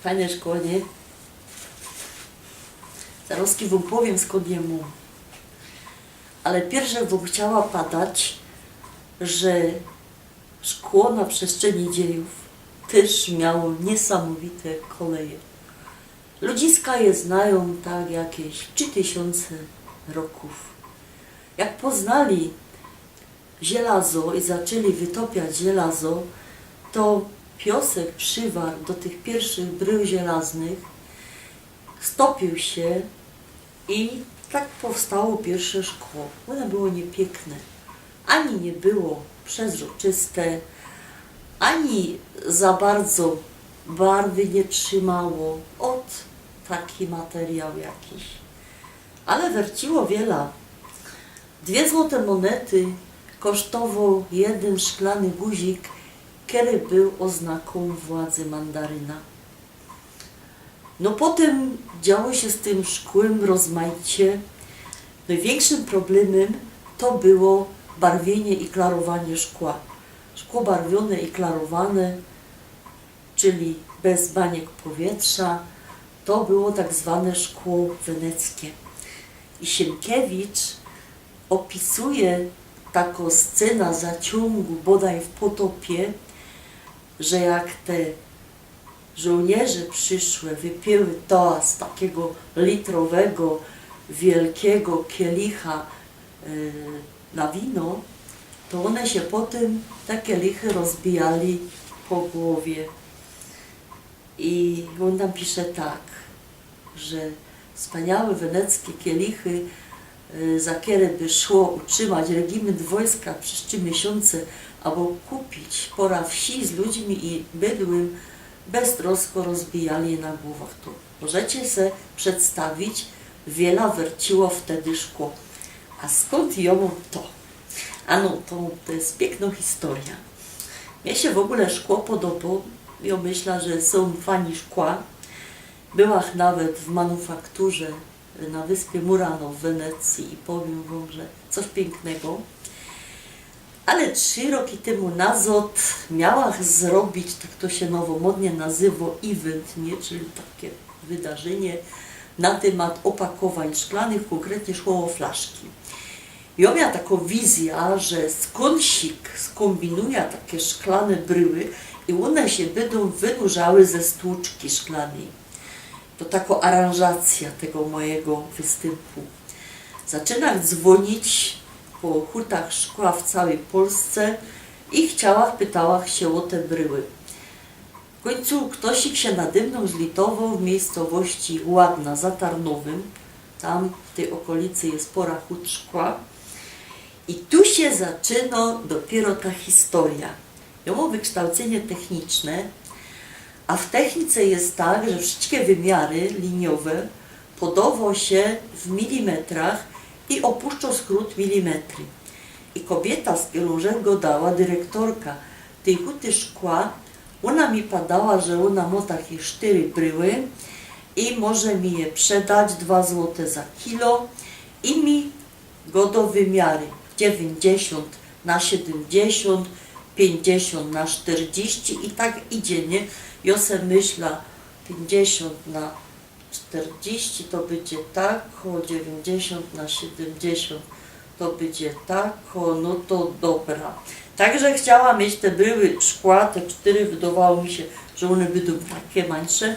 Fajne szkoły, nie? Zaraz wam powiem skąd jemu. Ale pierwsze bym chciała padać, że szkło na przestrzeni dziejów też miało niesamowite koleje. Ludziska je znają tak jakieś 3000 roków. Jak poznali żelazo i zaczęli wytopiać żelazo, to piosek przywarł do tych pierwszych brył żelaznych, stopił się i tak powstało pierwsze szkło. Ono było niepiękne, ani nie było przezroczyste, ani za bardzo barwy nie trzymało od taki materiał jakiś. Ale werciło wiele. 2 złote monety kosztował jeden szklany guzik, który był oznaką władzy mandaryna. No potem działo się z tym szkłem rozmaicie. Największym problemem to było barwienie i klarowanie szkła. Szkło barwione i klarowane, czyli bez baniek powietrza, to było tak zwane szkło weneckie. I Sienkiewicz opisuje taką scenę zaciągu bodaj w Potopie, że jak te żołnierze przyszłe wypiły to z takiego litrowego, wielkiego kielicha na wino, to one się potem te kielichy rozbijali po głowie. I on tam pisze tak, że wspaniałe weneckie kielichy, za które by szło utrzymać regiment wojska przez 3 miesiące, albo kupić pora wsi z ludźmi i bydłem, beztrosko rozbijali je na głowach. To możecie sobie przedstawić, wiele werciło wtedy szkło. A skąd ją to? Ano, to jest piękna historia. Mnie się w ogóle szkło podobało. Ja myślę, że są fani szkła. Byłam nawet w manufakturze na wyspie Murano w Wenecji i powiem wam, że coś pięknego. Ale 3 roki temu nazad miałam zrobić, tak to się nowomodnie nazywa, event, nie? Czyli takie wydarzenie na temat opakowań szklanych, konkretnie szło o flaszki. Ja miałam taką wizję, że skąsik skombinuje takie szklane bryły i one się będą wynurzały ze stłuczki szklanej. To taka aranżacja tego mojego występu. Zaczynam dzwonić po hurtach szkła w całej Polsce i pytałam się o te bryły. W końcu ktoś się nade mną zlitował w miejscowości Ładna za Tarnowem. Tam w tej okolicy jest pora hut szkła. I tu się zaczyna dopiero ta historia. Ja mam wykształcenie techniczne, a w technice jest tak, że wszystkie wymiary liniowe podawał się w milimetrach i opuszczał skrót milimetry. I kobieta z Pielużego dała, dyrektorka tej huty szkła, ona mi padała, że ona ma takie 4 bryły i może mi je przedać 2 złote za kilo i mi go do wymiary 90 na 70, 50 na 40 i tak idzie, nie? Ja se myślę, 50 na 40 to będzie tak, 90 na 70 to będzie tak, no to dobra. Także chciałam mieć te bryły szkła, te 4, wydawało mi się, że one będą takie mniejsze.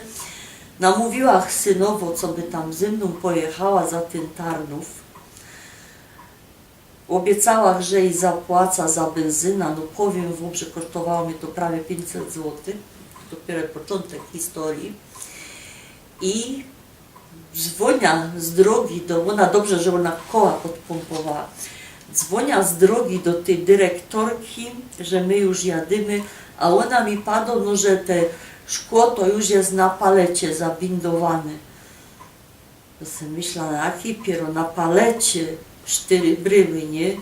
Namówiła synowo, co by tam ze mną pojechała za ten Tarnów. Obiecała, że jej zapłaca za benzynę, no powiem wam, że kosztowało mi to prawie 500 zł. Dopiero początek historii. I dzwonia z drogi ona dobrze, że ona koła podpompowała. Dzwonia z drogi do tej dyrektorki, że my już jadymy, a ona mi padła, no, że te szkło to już jest na palecie zabindowane. To sobie myślę, na jakiej piero na palecie 4 bryły, nie?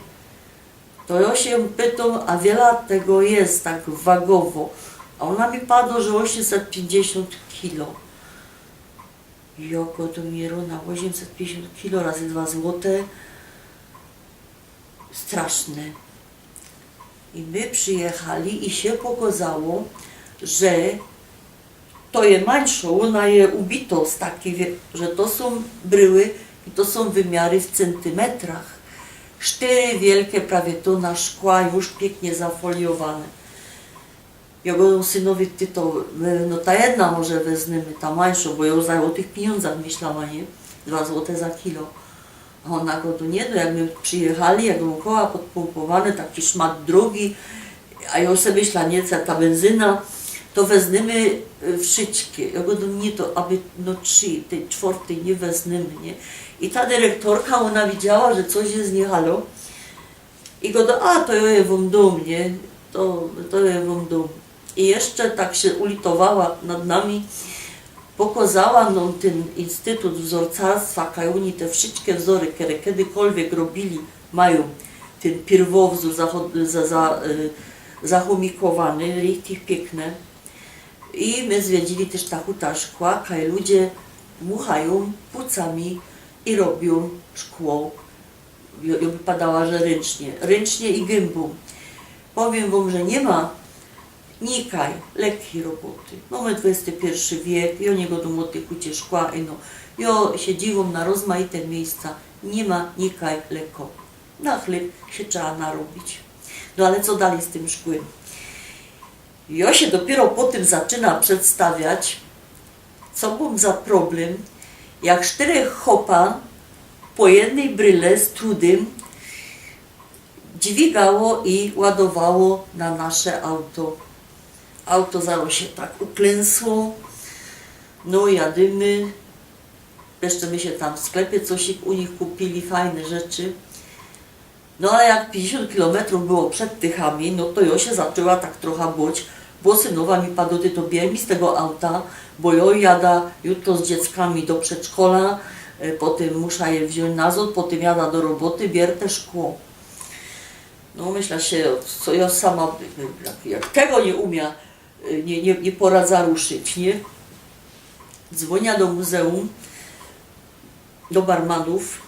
To ja się pytam, a wiele tego jest tak wagowo. A ona mi padła, że 850 kilo. Joko to mierona, 850 kilo razy 2 złote. Straszne. I my przyjechali i się pokazało, że to je mańszą, ona je ubito z takich, że to są bryły i to są wymiary w centymetrach. 4 wielkie prawie tona szkła już pięknie zafoliowane. Ja go synowi, ty to, no ta jedna może wezmemy, ta mańszą, bo ja już o tych pieniądzach myślała, nie? 2 złote za kilo. A ona go to nie, no jak my przyjechali, jak koła podpompowane, taki szmat drogi, a ja już sobie myślała, nie, ta benzyna, to wezmemy wszystkie. Ja go nie, to aby no 3, tej 4 nie wezmemy, nie? I ta dyrektorka, ona widziała, że coś jest nie halo. I go do, a to ja wam dom, nie? To ja wam dom. I jeszcze tak się ulitowała nad nami, pokazała nam ten Instytut Wzorcarstwa, kaj oni te wszystkie wzory, które kiedykolwiek robili, mają ten pierwowzór zachomikowany, richtig piękne. I my zwiedzili też ta huta szkła, kaj ludzie muchają płucami i robią szkło. Ja wypadała, że ręcznie i gębą. Powiem wam, że nie ma nikaj lekkiej roboty. Mamy XXI wiek i oni godą o tych hucie szkła i no. Ja się dziwią na rozmaite miejsca. Nie ma nikaj lekko. Na chleb się trzeba narobić. No ale co dalej z tym szkłem? Ja się dopiero po tym zaczyna przedstawiać, co mam za problem, jak 4 chopa po jednej bryle z trudem dźwigało i ładowało na nasze auto. Auto zaraz się tak uklęsło, no jadymy, jeszcze my się tam w sklepie coś u nich kupili, fajne rzeczy. No ale jak 50 km było przed Tychami, no to ja się zaczęła tak trochę bać, bo synowa mi padł, ty to bierz mi z tego auta, bo ja jadę jutro z dzieckami do przedszkola, potem muszę je wziąć na zot, potem jadę do roboty, bier te szkło. No myślę się, co ja sama, jak tego nie umia, nie poradza ruszyć, nie? Dzwonię do muzeum, do barmanów,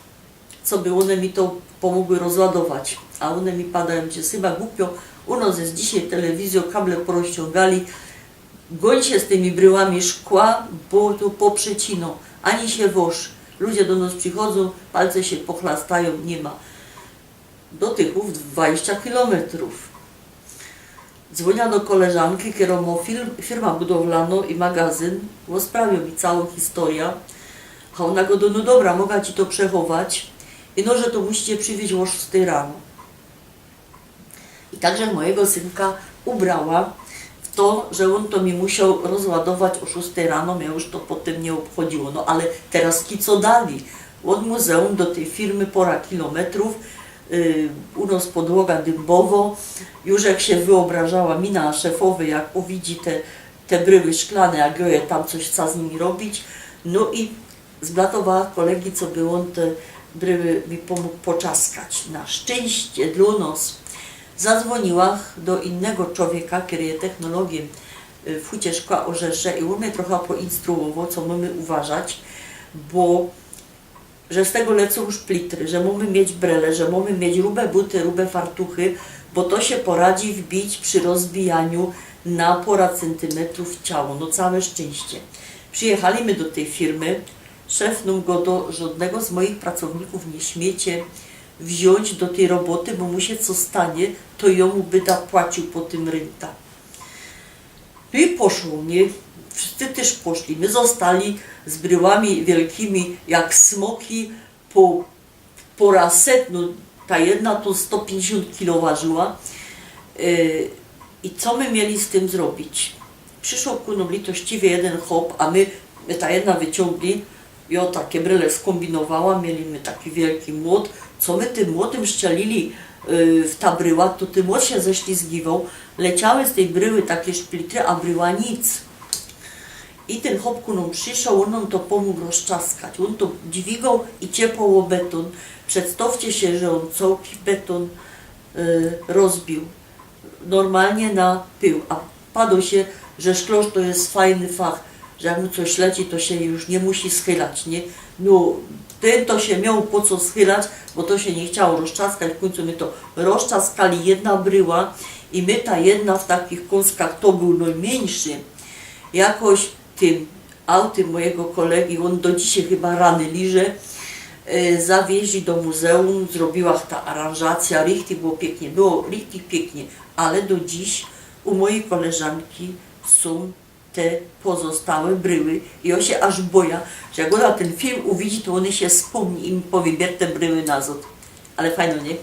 co by one mi to pomogły rozładować, a one mi padają, że chyba głupio, u nas jest dzisiaj telewizją, kable porozciągali, goń się z tymi bryłami szkła, bo tu poprzeciną, ani się woż. Ludzie do nas przychodzą, palce się pochlastają, nie ma. Do Tychów 20 kilometrów. Dzwonię do koleżanki, która ma firma budowlana i magazyn, rozprawił mi całą historię. A ona go do, no dobra, mogę ci to przechować. I no, że to musicie przywieźć o 6 rano. I także mojego synka ubrała w to, że on to mi musiał rozładować o 6 rano, mnie już to potem nie obchodziło. No ale teraz co dali? Od muzeum do tej firmy pora kilometrów, u nas podłoga dębowo, już jak się wyobrażała mina szefowy, jak uwidzi te bryły szklane, jak je tam coś chce z nimi robić, no i zblatowała kolegi, co by on te bryły mi pomógł poczaskać. Na szczęście dla nas zadzwoniła do innego człowieka, który jest technologiem w hucie szkła Orzesze i on mnie trochę poinstruował, co mamy uważać, bo że z tego lecą już plitry, że mamy mieć brele, że mamy mieć rube buty, rube fartuchy, bo to się poradzi wbić przy rozbijaniu na pora centymetrów ciało. No całe szczęście. Przyjechaliśmy do tej firmy, szef nam go do żadnego z moich pracowników nie śmiecie wziąć do tej roboty, bo mu się co stanie, to jemu byda płacił po tym rynta. No i poszło mnie, wszyscy też poszli, my zostali z bryłami wielkimi jak smoki po raset, no ta jedna to 150 kg ważyła. I co my mieli z tym zrobić? Przyszło ku nam litościwie jeden chłop, a my ta jedna wyciągli, ja takie bryle skombinowała, mieliśmy taki wielki młot, co my tym młotem szczelili w ta bryła, to ten młot się ześlizgiwał, leciały z tej bryły takie szplitry, a bryła nic. I ten chłop ku nam przyszedł, on nam to pomógł rozczaskać, on to dźwigał i ciepło beton. Przedstawcie się, że on cały beton rozbił, normalnie na pył, a padło się, że szklarz to jest fajny fach, że jak mu coś leci, to się już nie musi schylać, nie? No, ten to się miał po co schylać, bo to się nie chciało rozczaskać, w końcu my to rozczaskali, jedna bryła i my ta jedna w takich kąskach, to był najmniejszy, jakoś tym autem mojego kolegi, on do dzisiaj chyba rany liże, zawieźli do muzeum, zrobiła ta aranżacja, richtig było pięknie, było richtig pięknie, ale do dziś u mojej koleżanki są te pozostałe bryły i on się aż boja, że jak ona ten film uwidzi, to on się wspomni i mi powie, bierz te bryły nazad. Ale fajno, nie?